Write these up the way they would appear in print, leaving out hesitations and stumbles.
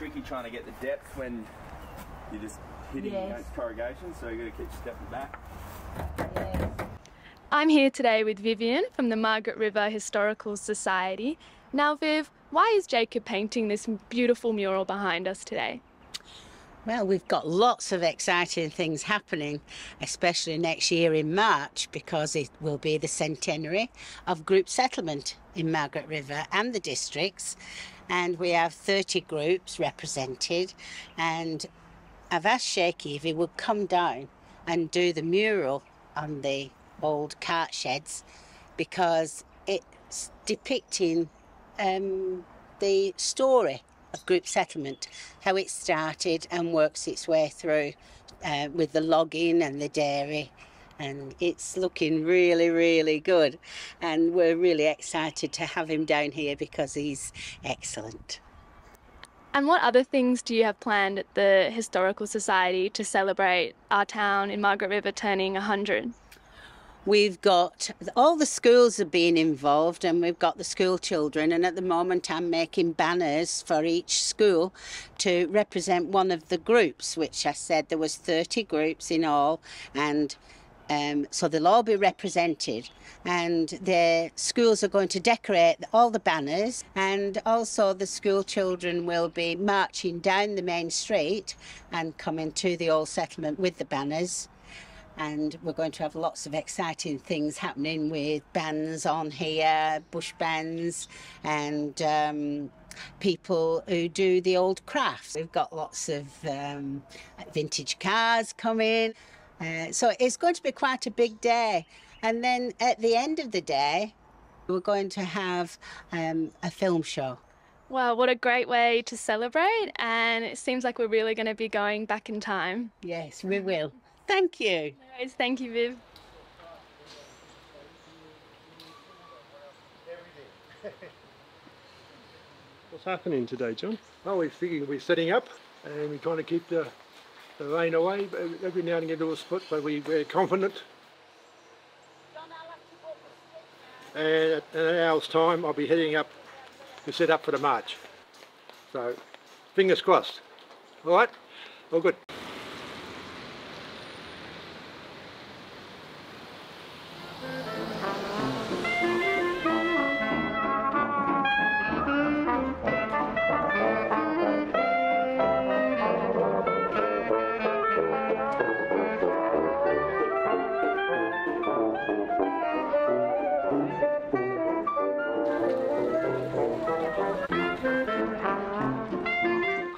tricky trying to get the depth when you're just hitting against corrugation, so you've got to keep stepping back. I'm here today with Vivian from the Margaret River Historical Society. Now Viv, why is Jacob painting this beautiful mural behind us today? Well, we've got lots of exciting things happening, especially next year in March, because it will be the centenary of group settlement in Margaret River and the districts. And we have 30 groups represented. And I've asked Shaky if he would come down and do the mural on the old cart sheds, because it's depicting the story of group settlement, how it started and works its way through with the logging and the dairy, and it's looking really, really good, and we're really excited to have him down here because he's excellent. And what other things do you have planned at the Historical Society to celebrate our town in Margaret River turning 100? We've got, all the schools are being involved, and we've got the school children, and at the moment I'm making banners for each school to represent one of the groups, which I said there was 30 groups in all, and so they'll all be represented, and the schools are going to decorate all the banners, and also the school children will be marching down the main street and coming to the old settlement with the banners. And we're going to have lots of exciting things happening with bands on here, bush bands, and people who do the old crafts. We've got lots of vintage cars coming. So it's going to be quite a big day. And then at the end of the day, we're going to have a film show. Well, what a great way to celebrate, and it seems like we're really going to be going back in time. Yes, we will. Thank you. No worries. Thank you, Viv. What's happening today, John? Well, we're thinking we're setting up and we're trying to keep the rain away. Every now and again do a split, but we're confident. And in an hour's time I'll be heading up to set up for the march. So, fingers crossed. All right? All good.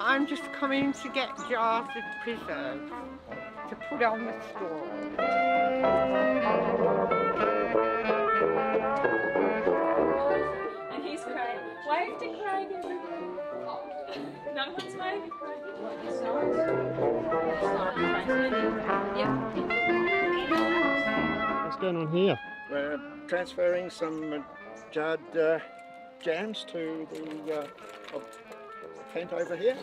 I'm just coming to get jars of preserves to put on the store. And he's crying. Wave to Craig. No one's waving Craig. What's going on here? We're transferring some jarred jams to the tent over here.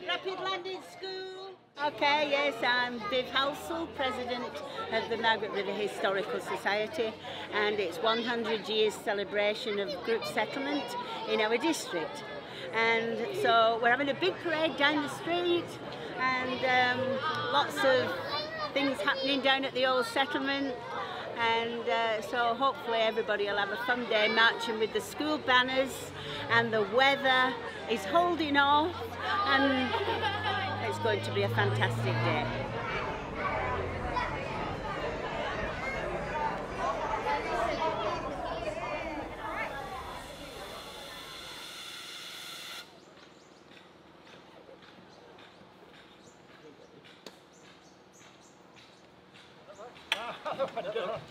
Rapid Landing School. Okay, yes, I'm Viv Halsall, President of the Margaret River Historical Society, and it's 100 years celebration of group settlement in our district. And so we're having a big parade down the street, and lots of things happening down at the old settlement. And so hopefully everybody will have a fun day marching with the school banners, and the weather is holding off, and it's going to be a fantastic day.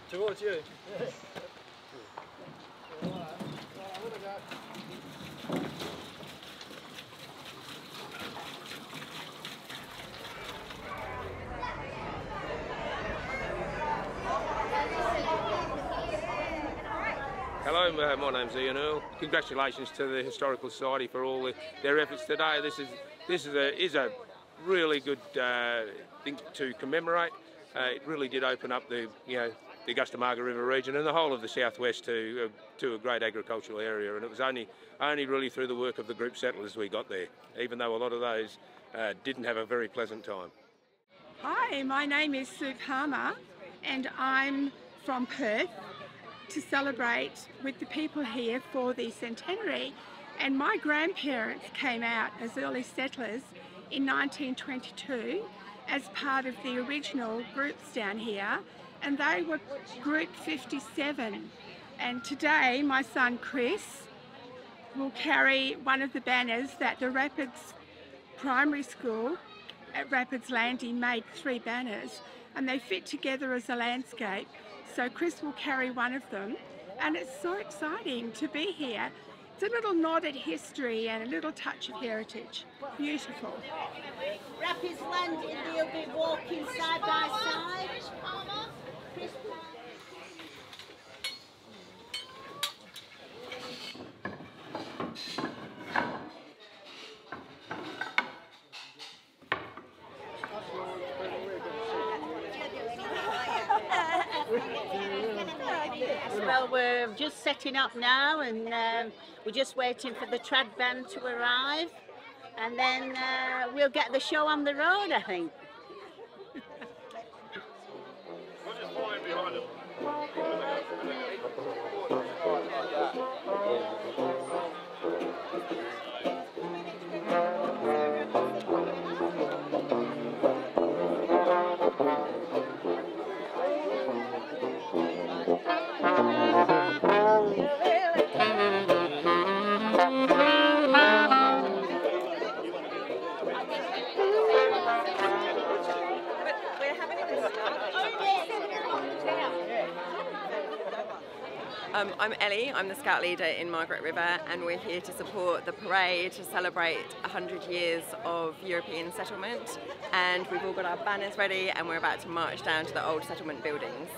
Towards you. my name's Ian Earl. Congratulations to the Historical Society for all their efforts today. This is a really good thing to commemorate. It really did open up the Augusta Margaret River region and the whole of the southwest to a great agricultural area, and it was only really through the work of the group settlers we got there, even though a lot of those didn't have a very pleasant time. Hi, my name is Sue Palmer and I'm from Perth to celebrate with the people here for the centenary, and my grandparents came out as early settlers in 1922 as part of the original groups down here, and they were group 57, and today my son Chris will carry one of the banners that the Rapids Primary School at Rapids Landing made 3 banners, and they fit together as a landscape. So Chris will carry one of them, and it's so exciting to be here. It's a little nod at history and a little touch of heritage. Beautiful. Rapids Landing, they'll be walking side by side. Well, we're just setting up now, and we're just waiting for the trad band to arrive, and then we'll get the show on the road, I think. We're just flying behind them. I'm Ellie, I'm the Scout Leader in Margaret River, and we're here to support the parade to celebrate 100 years of European settlement, and we've all got our banners ready and we're about to march down to the old settlement buildings.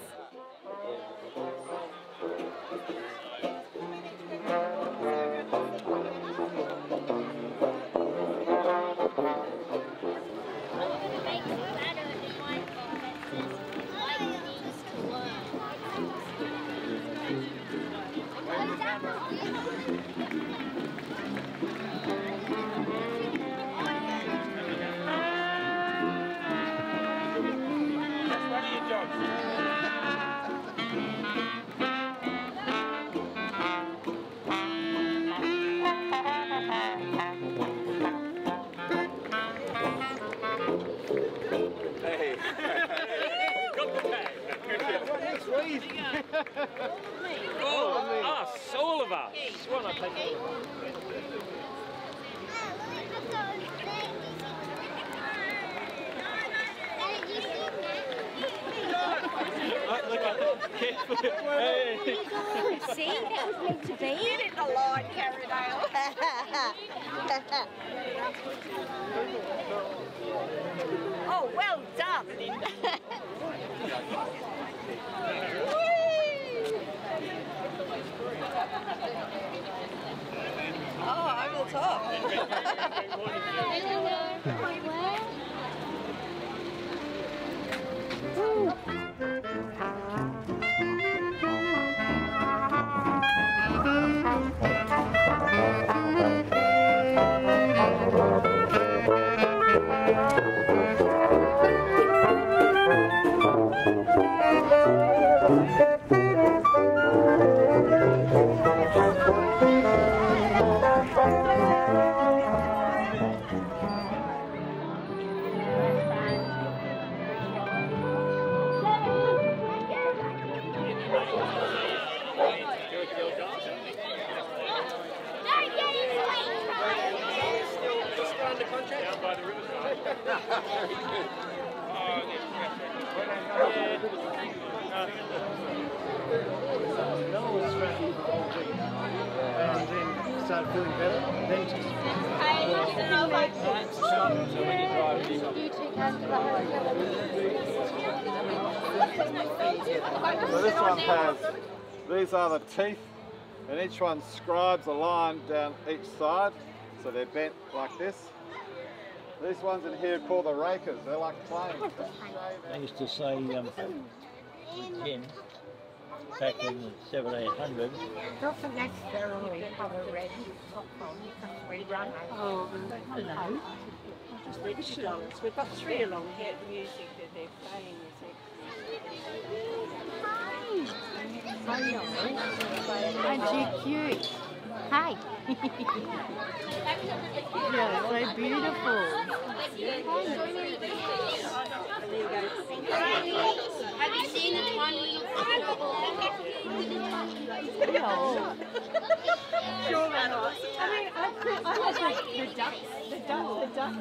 All of us. Why not take all of us? See, that was meant to be. You didn't lie, Carradale. Oh, well done. Oh, over the top. Start feeling better, then just... So this one has, these are the teeth and each one scribes a line down each side, so they're bent like this. These ones in here are called the rakers, they're like planes. I used to say 10 back in the 1700s. Doesn't necessarily have a red top on because we run over. Hello. Which songs? We've got 3 along here. The music that they're playing, Aren't you cute? Hi. You're so beautiful. Have you seen the tiny little Hello. Sure they're not. I mean, I like the duck. The duck.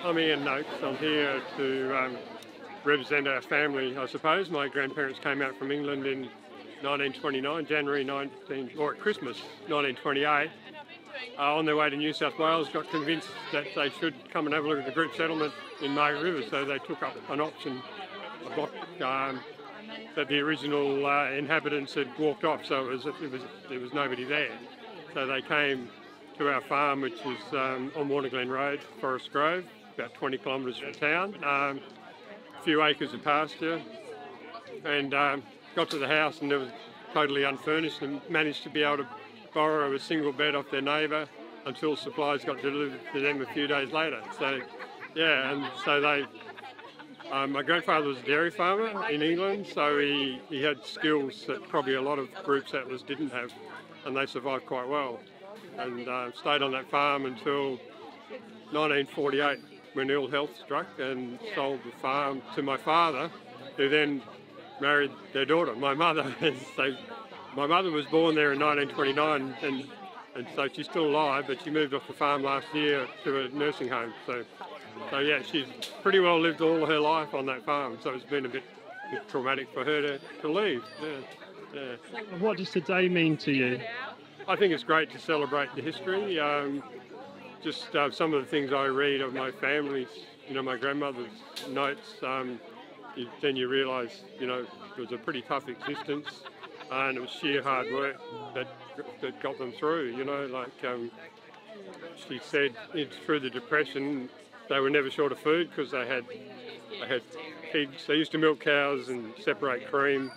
I'm Ian Noakes. I'm here to represent our family, I suppose. My grandparents came out from England in 1929, or at Christmas 1928. On their way to New South Wales, got convinced that they should come and have a look at the group settlement in Margaret River, so they took up an option, a block that the original inhabitants had walked off, so there was nobody there. So they came to our farm, which is on Warnaglen Road, Forest Grove, about 20 kilometres from town. A few acres of pasture, and got to the house and it was totally unfurnished, and managed to be able to borrow a single bed off their neighbour until supplies got delivered to them a few days later. So, yeah, and so they... my grandfather was a dairy farmer in England, so he had skills that probably a lot of group settlers didn't have, and they survived quite well. And stayed on that farm until 1948, when ill health struck, and sold the farm to my father, who then married their daughter, my mother. So my mother was born there in 1929, and so she's still alive, but she moved off the farm last year to a nursing home. So yeah, she's pretty well lived all her life on that farm, so it's been a bit traumatic for her to leave. Yeah. What does today mean to you? I think it's great to celebrate the history. Just some of the things I read of my family's, my grandmother's notes, then you realise, it was a pretty tough existence, and it was sheer hard work that got them through, she said through the Depression they were never short of food because they had pigs. They used to milk cows and separate cream,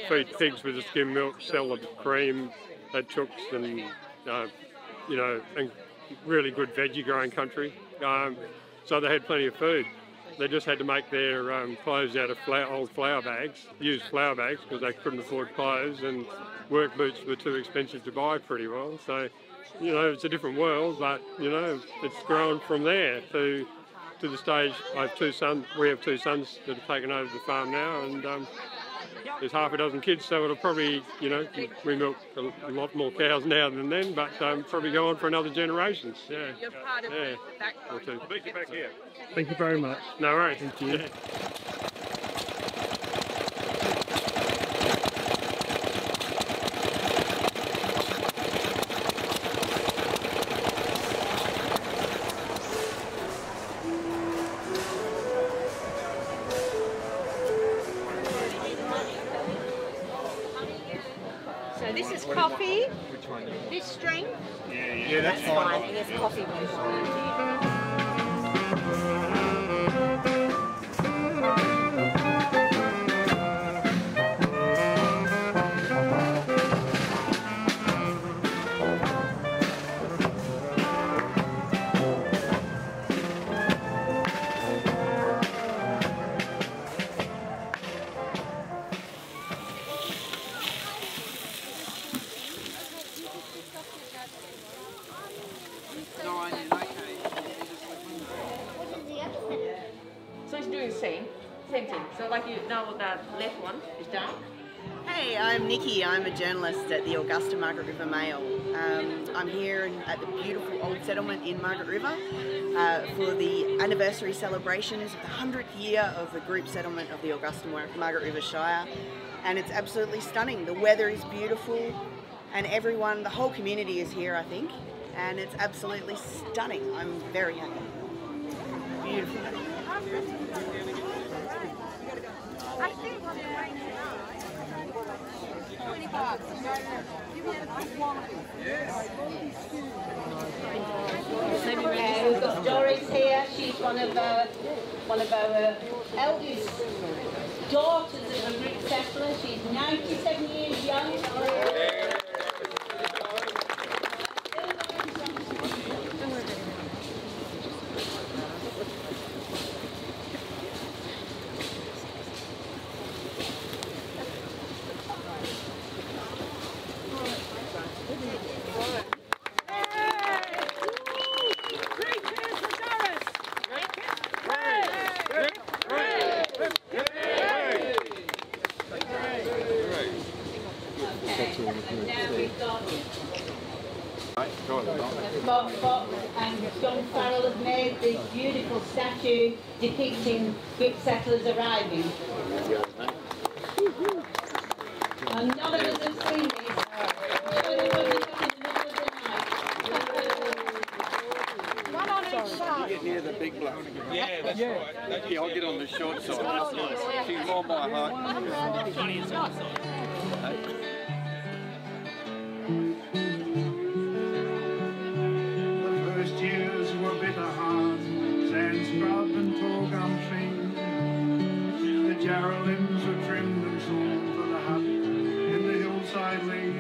feed pigs with the skim milk, sell the cream, had chooks and, and really good veggie growing country. So they had plenty of food. They just had to make their clothes out of old flour bags, used flour bags because they couldn't afford clothes, and work boots were too expensive to buy pretty well. So, it's a different world, but, it's grown from there to the stage. We have 2 sons that have taken over the farm now, and there's half a dozen kids, so it'll probably, we milk a lot more cows now than then, but probably go on for another generation. Yeah. You're part of the backbone. I'll meet you back here. Thank you very much. No worries. Thank you. Yeah. So this is coffee. Which one? This string. Yeah, that's fine. And it's coffee. So it's doing the same thing. So like now that left one is down. Hey, I'm Nikki. I'm a journalist at the Augusta Margaret River Mail. I'm here at the beautiful old settlement in Margaret River for the anniversary celebrations of the 100th year of the group settlement of the Augusta Margaret River Shire, and it's absolutely stunning. The weather is beautiful, and the whole community is here, I think, and it's absolutely stunning. I'm very happy. Beautiful. We've got Doris here. She's one of our eldest daughters of a Greek settler. She's 97 years young. Bob and John Farrell have made this beautiful statue depicting Greek settlers arriving. And none of us have seen this. I'm sure they've only come in the middle of the night. One on each side. Get near the big bloke. Yeah, that's right. Yeah, I'll get on the short side. That's nice. She's more my height. Years were bitter hard, sand scrub and tall gum tree. The jarrah limbs were trimmed and sawn for the hut in the hillside lee.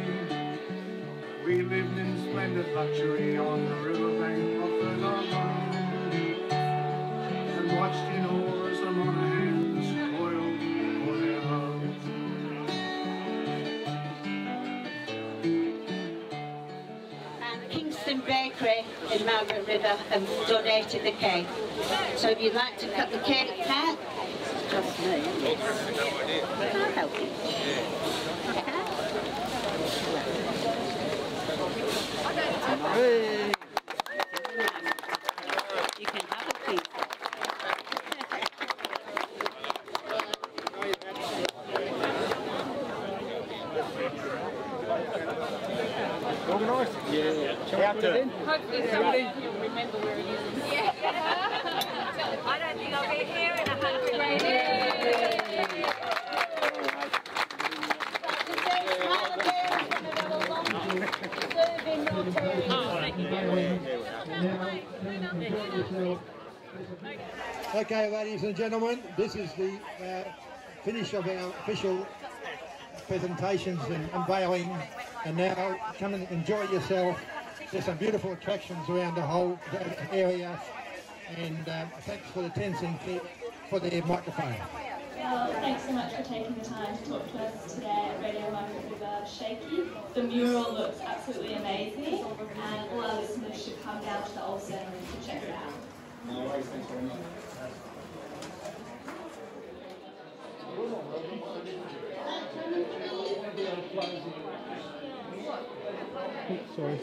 We lived in splendid luxury on the riverbank of the Nile, and watched in awe as the Monahans toiled for their homes. Bakery in Margaret River have donated the cake. So if you'd like to cut the cake, Pat, just me. Can I help you? Hey. You can have a piece. Organised? Yeah. Shall we put it in? Hopefully somebody will remember where it is. Yeah. I don't think I'll be here in 100 years. Okay, ladies and gentlemen, this is the finish of our official presentations and unveiling, and now come and enjoy yourself. There's some beautiful attractions around the whole area, and thanks for the Tenzing for their microphone. Well, thanks so much for taking the time to talk to us today at Radio Margaret River Shaky. The mural looks absolutely amazing, and all our listeners should come down to the old centre to check it out. No worries, thanks very much. Sorry.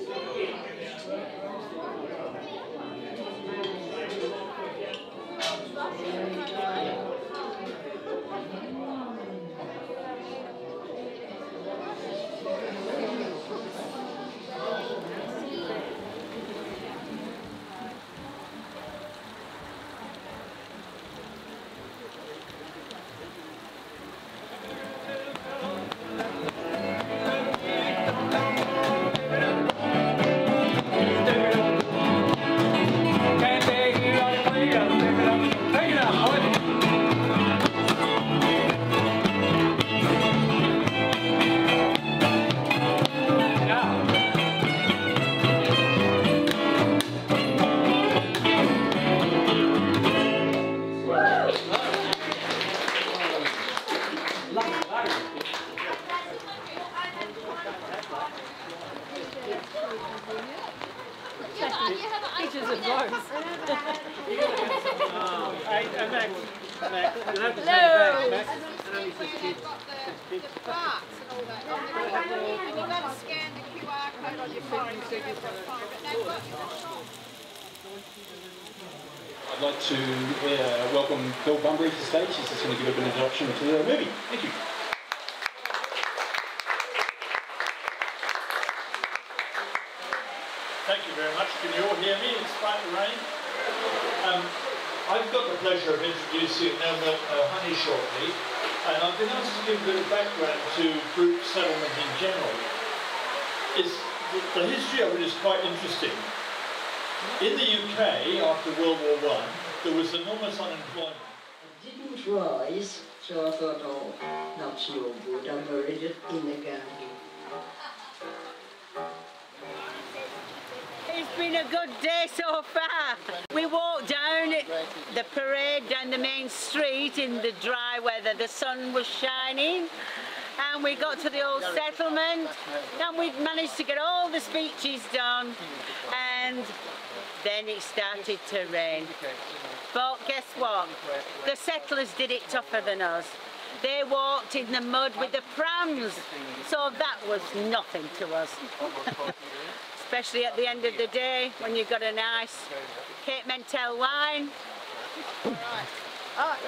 Pictures of those. I'd like to welcome Bill Bunbury to the stage. He's just going to give a bit of introduction to the movie. Thank you. Thank you very much. Can you all hear me? It's quite the rain. I've got the pleasure of introducing Nelma Honey shortly. and I've been asked to give a bit of background to group settlement in general. The history of it is quite interesting. In the UK, after World War I, there was enormous unemployment. I didn't rise, so I thought, oh, that's no good, I'm already in again. It's been a good day so far. We walked down the parade down the main street in the dry weather. The sun was shining and we got to the old settlement and we managed to get all the speeches done, and then it started to rain. But guess what? The settlers did it tougher than us. They walked in the mud with the prams, so that was nothing to us. Especially at the end of the day when you've got a nice Cape Mentel wine.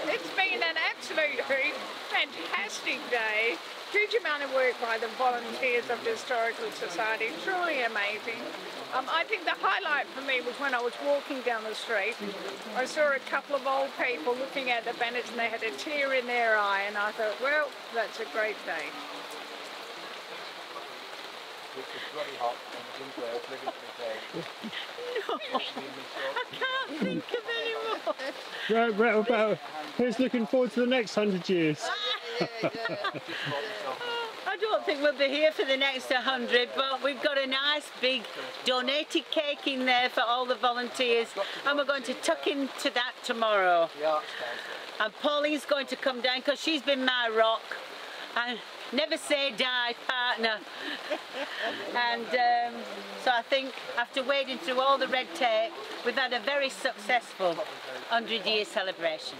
It's been an absolutely fantastic day. Huge amount of work by the volunteers of the Historical Society, truly amazing. I think the highlight for me was when I was walking down the street. I saw a couple of old people looking at the banners and they had a tear in their eye, and I thought, well, that's a great day. No, I can't think of any more. Right, about who's looking forward to the next 100 years? I don't think we'll be here for the next 100, but we've got a nice big donated cake in there for all the volunteers, and we're going to tuck into that tomorrow. And Pauline's going to come down because she's been my rock and never say die partner. And so I think after wading through all the red tape, we've had a very successful 100-year celebration.